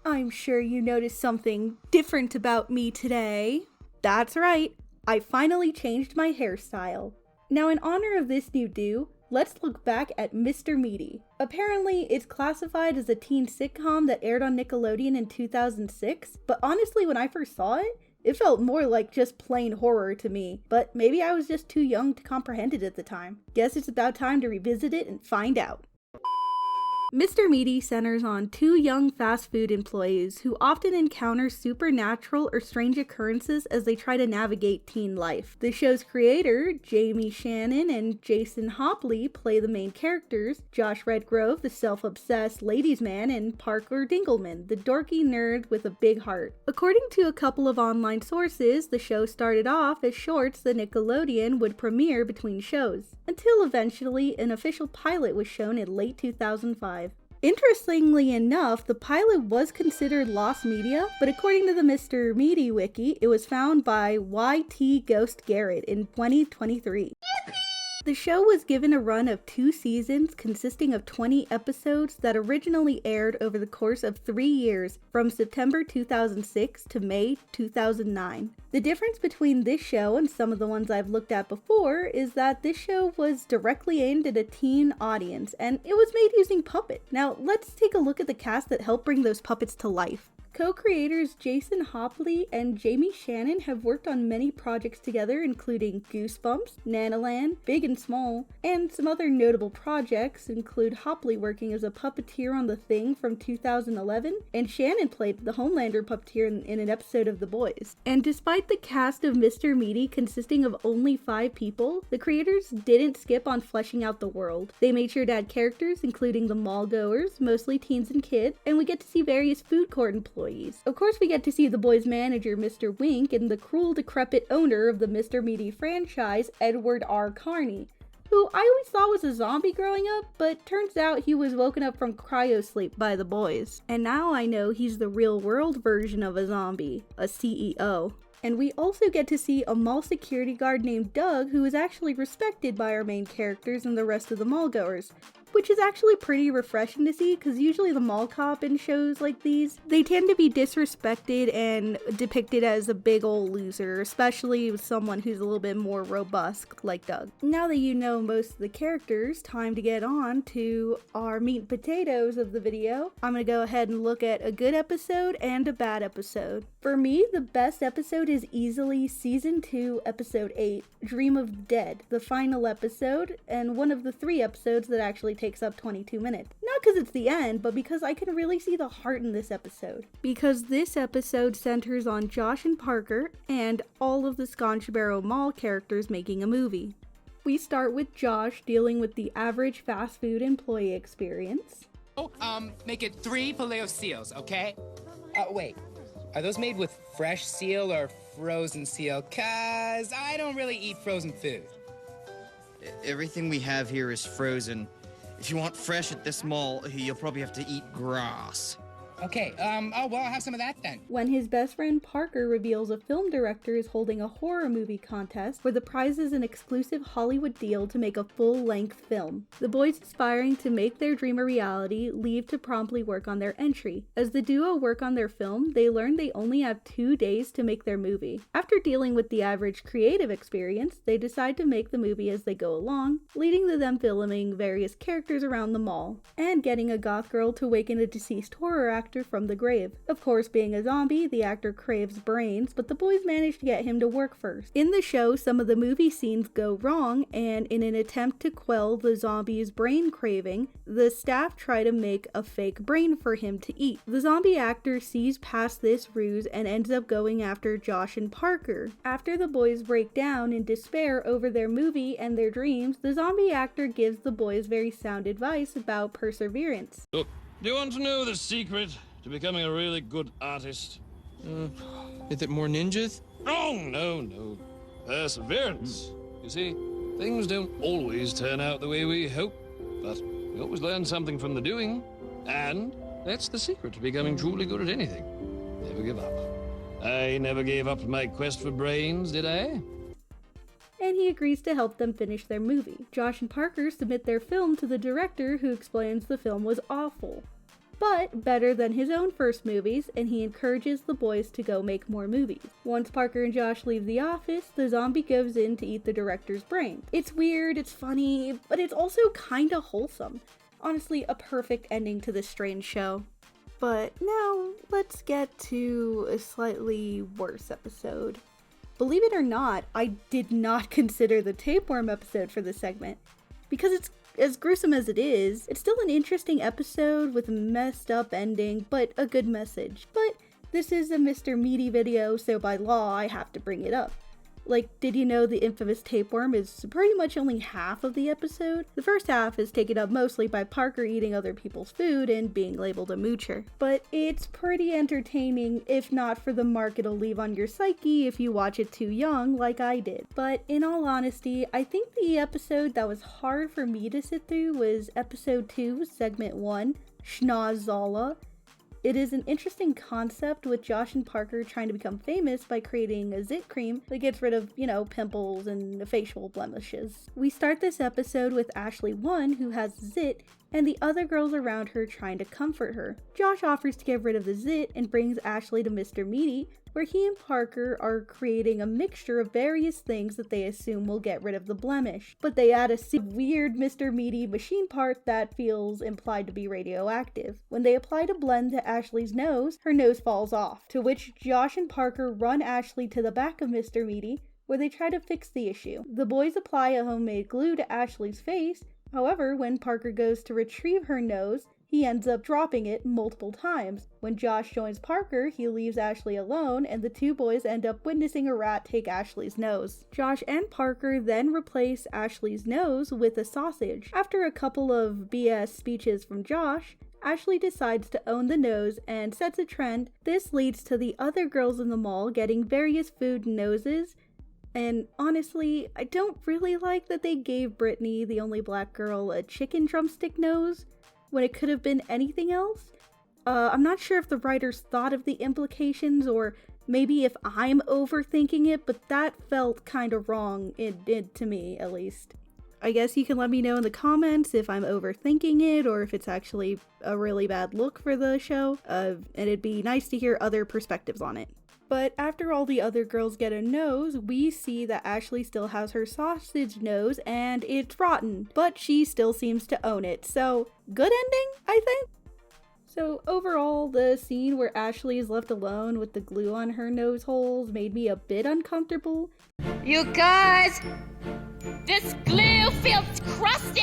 I'm sure you noticed something different about me today. That's right, I finally changed my hairstyle. Now, in honor of this new do, let's look back at Mr. Meaty. Apparently, it's classified as a teen sitcom that aired on Nickelodeon in 2006, but honestly, when I first saw it, it felt more like just plain horror to me, but maybe I was just too young to comprehend it at the time. Guess it's about time to revisit it and find out. Mr. Meaty centers on two young fast food employees who often encounter supernatural or strange occurrences as they try to navigate teen life. The show's creator, Jamie Shannon and Jason Hopley, play the main characters, Josh Redgrove, the self-obsessed ladies' man, and Parker Dingleman, the dorky nerd with a big heart. According to a couple of online sources, the show started off as shorts that Nickelodeon would premiere between shows, until eventually an official pilot was shown in late 2005. Interestingly enough, the pilot was considered lost media, but according to the Mr. Meaty wiki, it was found by YT Ghost Garrett in 2023. The show was given a run of 2 seasons consisting of 20 episodes that originally aired over the course of 3 years from September 2006 to May 2009. The difference between this show and some of the ones I've looked at before is that this show was directly aimed at a teen audience and it was made using puppets. Now let's take a look at the cast that helped bring those puppets to life. Co-creators Jason Hopley and Jamie Shannon have worked on many projects together, including Goosebumps, Nanaland, Big and Small, and some other notable projects include Hopley working as a puppeteer on The Thing from 2011, and Shannon played the Homelander puppeteer in an episode of The Boys. And despite the cast of Mr. Meaty consisting of only 5 people, the creators didn't skip on fleshing out the world. They made sure to add characters including the mall goers, mostly teens and kids, and we get to see various food court employees. Of course, we get to see the boys' manager, Mr. Wink, and the cruel, decrepit owner of the Mr. Meaty franchise, Edward R. Carney, who I always thought was a zombie growing up, but turns out he was woken up from cryosleep by the boys. And now I know he's the real-world version of a zombie, a CEO. And we also get to see a mall security guard named Doug, who is actually respected by our main characters and the rest of the mall goers, which is actually pretty refreshing to see because usually the mall cop in shows like these, they tend to be disrespected and depicted as a big old loser, especially with someone who's a little bit more robust like Doug. Now that you know most of the characters, time to get on to our meat and potatoes of the video. I'm going to go ahead and look at a good episode and a bad episode. For me, the best episode is easily Season 2, Episode 8, Dream of the Dead, the final episode, and one of the 3 episodes that actually takes up 22 minutes. Not because it's the end, but because I can really see the heart in this episode. Because this episode centers on Josh and Parker and all of the Sconchborough Mall characters making a movie. We start with Josh dealing with the average fast food employee experience. Make it 3 filet-o-seals, okay? Wait. Are those made with fresh seal or frozen seal? 'Cause I don't really eat frozen food. Everything we have here is frozen. If you want fresh at this mall, you'll probably have to eat grass. Okay, I'll have some of that then. When his best friend Parker reveals a film director is holding a horror movie contest where the prize is an exclusive Hollywood deal to make a full-length film. The boys aspiring to make their dream a reality leave to promptly work on their entry. As the duo work on their film, they learn they only have 2 days to make their movie. After dealing with the average creative experience, they decide to make the movie as they go along, leading to them filming various characters around the mall, and getting a goth girl to awaken a deceased horror actor from the grave. Of course, being a zombie, the actor craves brains, but the boys manage to get him to work first. In the show, some of the movie scenes go wrong, and in an attempt to quell the zombie's brain craving, the staff try to make a fake brain for him to eat. The zombie actor sees past this ruse and ends up going after Josh and Parker. After the boys break down in despair over their movie and their dreams, the zombie actor gives the boys very sound advice about perseverance. Look, do you want to know the secret to becoming a really good artist? Is it more ninjas? Oh, no. Perseverance. You see, things don't always turn out the way we hope, but we always learn something from the doing, and that's the secret to becoming truly good at anything. Never give up. I never gave up my quest for brains, did I? And he agrees to help them finish their movie. Josh and Parker submit their film to the director, who explains the film was awful. but better than his own first movies, and he encourages the boys to go make more movies. Once Parker and Josh leave the office, the zombie goes in to eat the director's brain. It's weird, it's funny, but it's also kinda wholesome. Honestly, a perfect ending to this strange show. But now, let's get to a slightly worse episode. Believe it or not, I did not consider the tapeworm episode for this segment. Because it's as gruesome as it is, it's still an interesting episode with a messed up ending, but a good message. But this is a Mr. Meaty video, so by law, I have to bring it up. Like, did you know the infamous tapeworm is pretty much only half of the episode? The first half is taken up mostly by Parker eating other people's food and being labeled a moocher. But it's pretty entertaining, if not for the mark it'll leave on your psyche if you watch it too young, like I did. But in all honesty, I think the episode that was hard for me to sit through was episode 2, segment 1, Schnozzala. It is an interesting concept with Josh and Parker trying to become famous by creating a zit cream that gets rid of, pimples and facial blemishes. We start this episode with Ashley 1, who has zit, and the other girls around her trying to comfort her. Josh offers to get rid of the zit and brings Ashley to Mr. Meaty, where he and Parker are creating a mixture of various things that they assume will get rid of the blemish. But they add a weird Mr. Meaty machine part that feels implied to be radioactive. When they apply to blend to Ashley's nose, her nose falls off, to which Josh and Parker run Ashley to the back of Mr. Meaty, where they try to fix the issue. The boys apply a homemade glue to Ashley's face. However, when Parker goes to retrieve her nose, he ends up dropping it multiple times. When Josh joins Parker, he leaves Ashley alone, and the two boys end up witnessing a rat take Ashley's nose. Josh and Parker then replace Ashley's nose with a sausage. After a couple of BS speeches from Josh, Ashley decides to own the nose and sets a trend. This leads to the other girls in the mall getting various food noses. And honestly, I don't really like that they gave Brittany, the only black girl, a chicken drumstick nose when it could have been anything else. I'm not sure if the writers thought of the implications or maybe if I'm overthinking it, but that felt kind of wrong, to me at least. I guess you can let me know in the comments if I'm overthinking it or if it's actually a really bad look for the show, and it'd be nice to hear other perspectives on it. But after all the other girls get a nose, we see that Ashley still has her sausage nose and it's rotten, but she still seems to own it. So, good ending, I think? So overall, the scene where Ashley is left alone with the glue on her nose holes made me a bit uncomfortable. You guys, this glue feels crusty!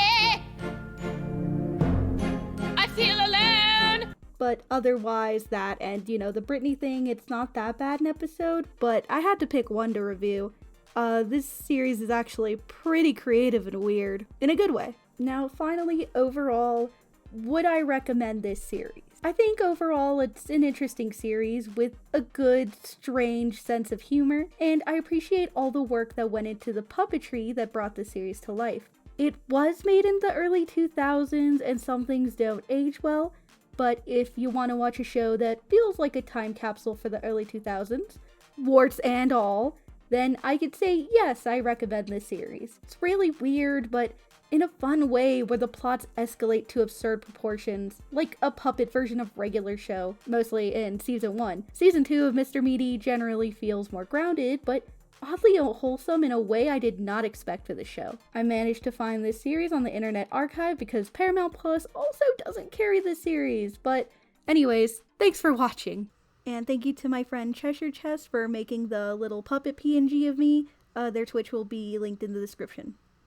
I feel alone! But otherwise, that and, the Brittany thing, it's not that bad an episode, but I had to pick one to review. This series is actually pretty creative and weird, in a good way. Now, finally, overall, would I recommend this series? I think overall it's an interesting series with a good, strange sense of humor, and I appreciate all the work that went into the puppetry that brought the series to life. It was made in the early 2000s, and some things don't age well, but if you want to watch a show that feels like a time capsule for the early 2000s, warts and all, then I could say yes, I recommend this series. It's really weird, but in a fun way where the plots escalate to absurd proportions, like a puppet version of regular show, mostly in season 1. Season 2 of Mr. Meaty generally feels more grounded, but oddly wholesome in a way I did not expect for the show. I managed to find this series on the Internet Archive because Paramount Plus also doesn't carry this series, but anyways, thanks for watching. And thank you to my friend Cheshire Chest for making the little puppet PNG of me. Their Twitch will be linked in the description.